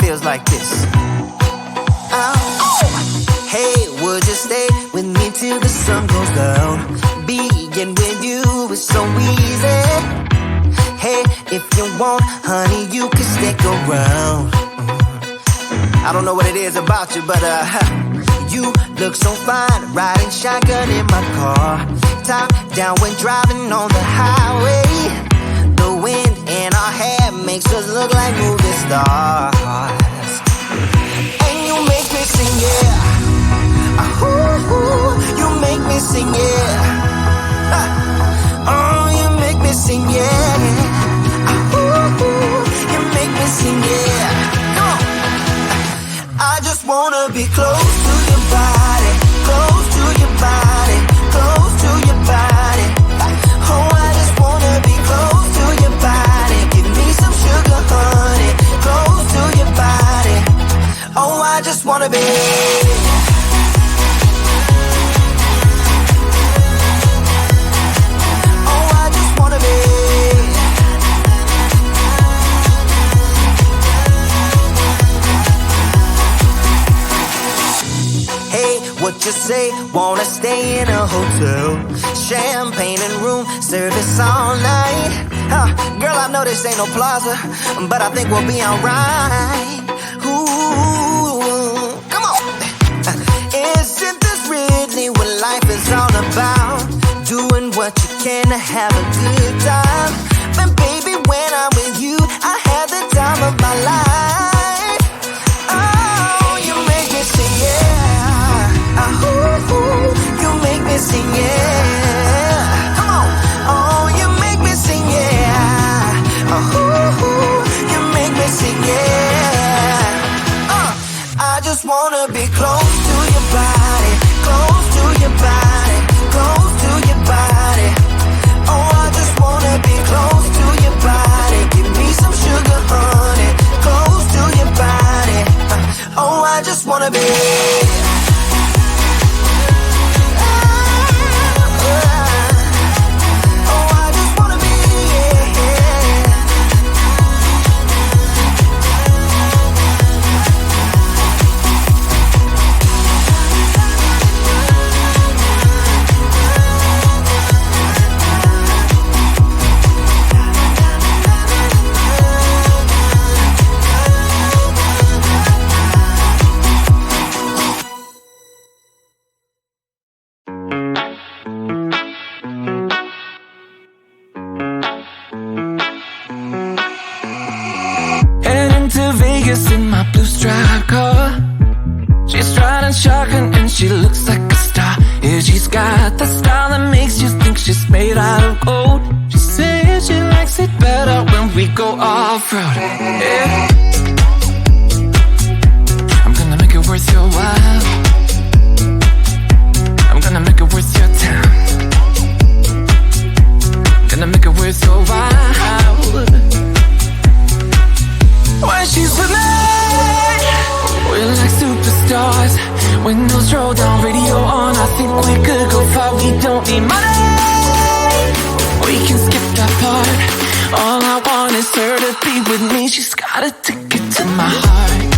feels like this. Oh, hey, would you stay with me till the sun goes down? Being with you is so easy. Hey, if you want, honey, you can stick around. I don't know what it is about you, but you look so fine, riding shotgun in my car. Top down when driving on the highway. The wind in our hair makes us look like movie stars. And you make me sing, yeah. Ooh, you make me sing, yeah. Oh, you make me sing, yeah. Ooh, you make me sing, yeah. Come on. I just wanna be close to your body, close to your body, close to your body. Oh, I just wanna be close to your body. Give me some sugar, honey, close to your body. Oh, I just wanna be. What you say? Wanna stay in a hotel? Champagne and room service all night. Girl, I know this ain't no plaza, but I think we'll be alright. Ooh, come on. Isn't this really what life is all about? Doing what you can to have a good time. But baby, when I'm with you, I have the time of my life. Oh, you make me sing, yeah. Ooh, you make me sing, yeah. Come on. Oh, you make me sing, yeah. Ooh, you make me sing, yeah. I just wanna be close to your body, close to your body, close to your body. Oh, I just wanna be close to your body. Give me some sugar, honey, close to your body. Oh, I just wanna be. In my blue striped car, she's riding shotgun and she looks like a star. Yeah, she's got that style that makes you think she's made out of gold. She says she likes it better when we go off-road. Yeah, I'm gonna make it worth your while. I'm gonna make it worth your time. Gonna make it worth your while. When she's with me, we're like superstars. Windows roll down, radio on. I think we could go far. We don't need money, we can skip that part. All I want is her to be with me. She's got a ticket to my heart.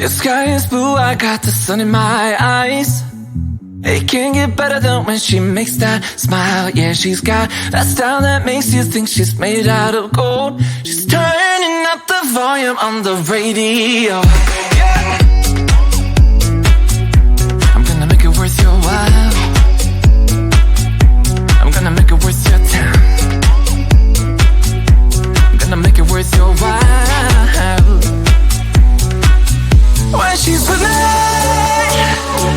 The sky is blue, I got the sun in my eyes. It can't get better than when she makes that smile. Yeah, she's got that style that makes you think she's made out of gold. She's turning up the volume on the radio. Yeah. I'm gonna make it worth your while. I'm gonna make it worth your time. I'm gonna make it worth your while. When she's with me,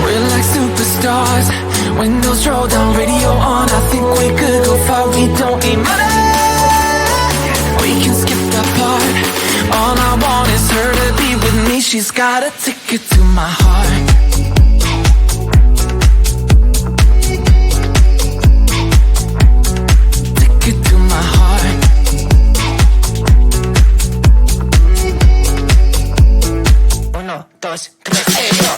we're like superstars. Windows roll down, radio on. I think we could go far. We don't need money, we can skip that part. All I want is her to be with she's got a ticket to my heart. Ticket to my heart. Uno, dos, tres, yo.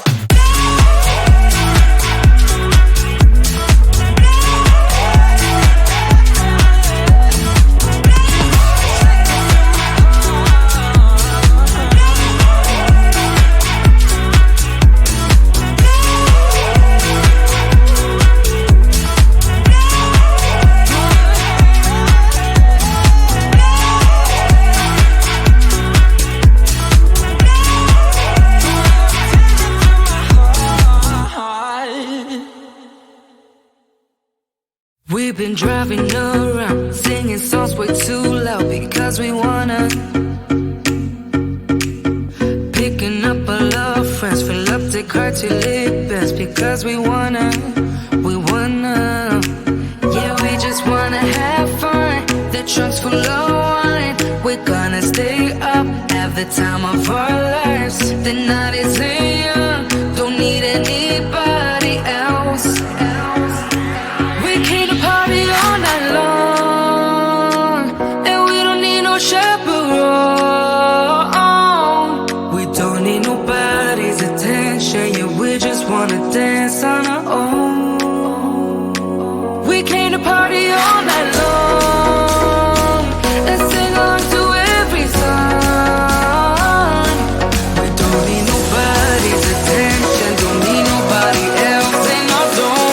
We've been driving around, singing songs way too loud because we wanna. Picking up all our friends, fill up the car till it bends because we wanna. Yeah, we just wanna have fun. The trunk's full of wine. We're gonna stay up, have the time of our lives. The night is young, don't need anybody else. We came to party all night long, and we don't need no chaperone. We don't need nobody's attention, yeah, we just wanna dance on our own. We came to party all night long, and sing along to every song. We don't need nobody's attention, don't need nobody else in our zone.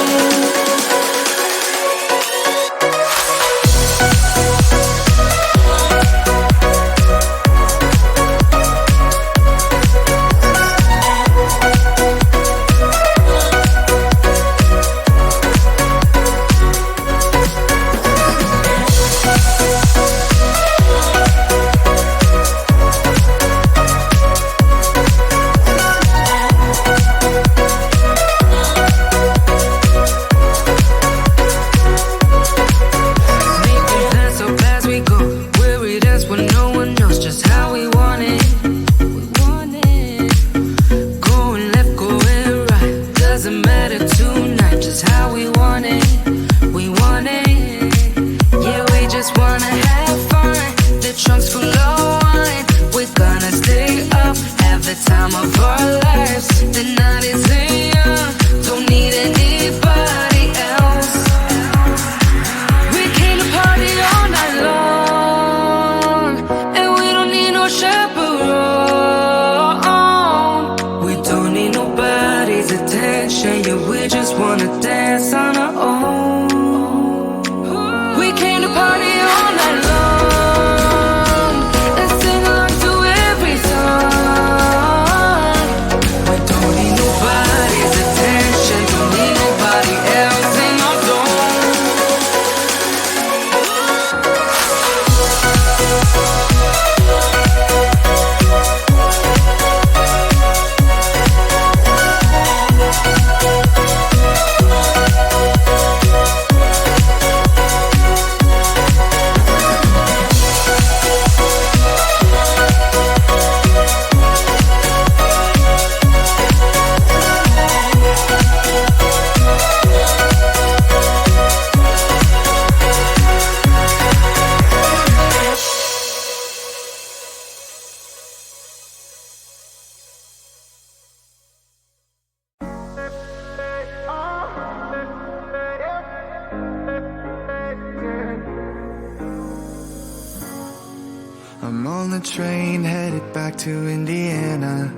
I'm on the train headed back to Indiana.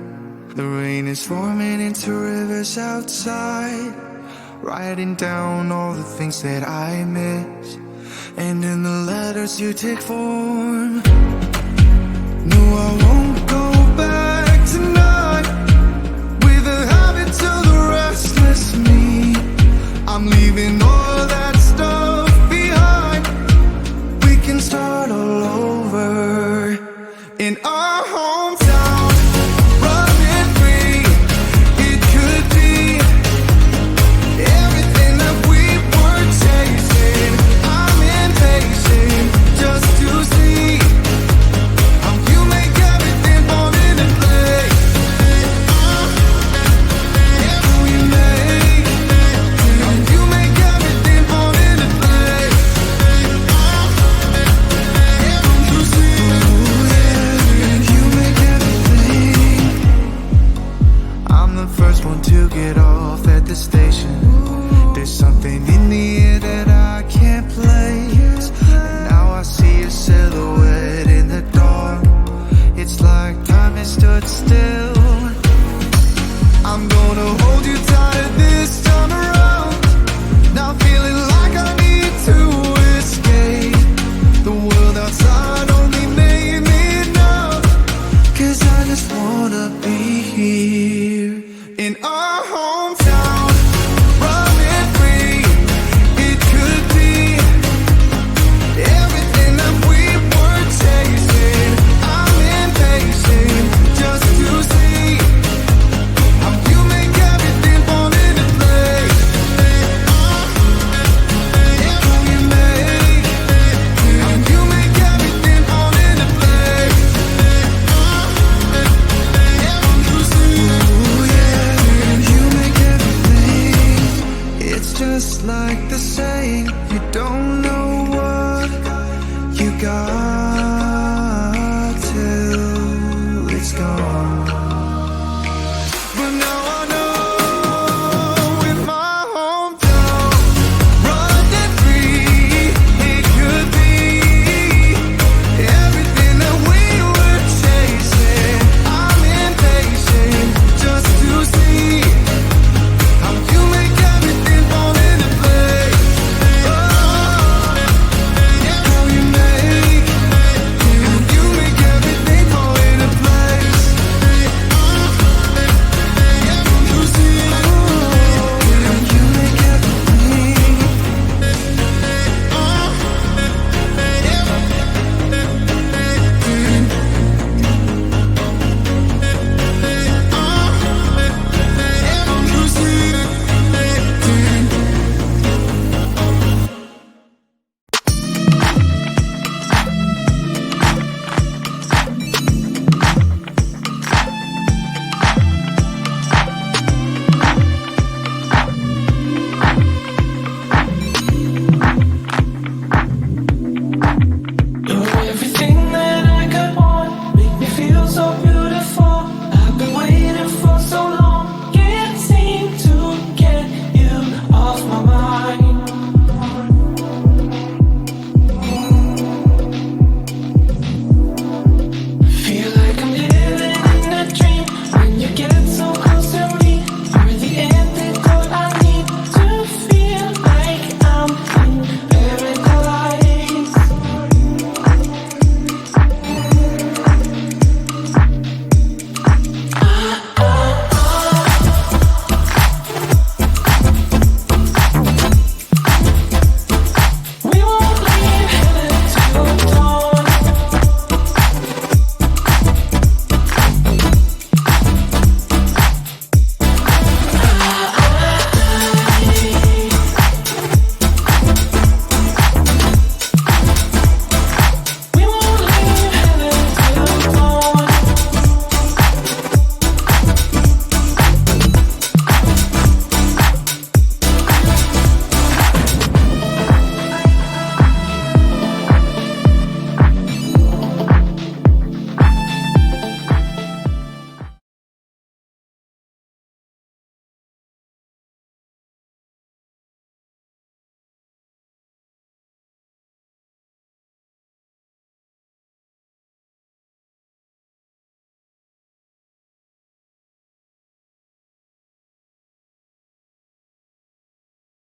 The rain is forming into rivers outside, writing down all the things that I miss, and in the letters you take form. No, I won't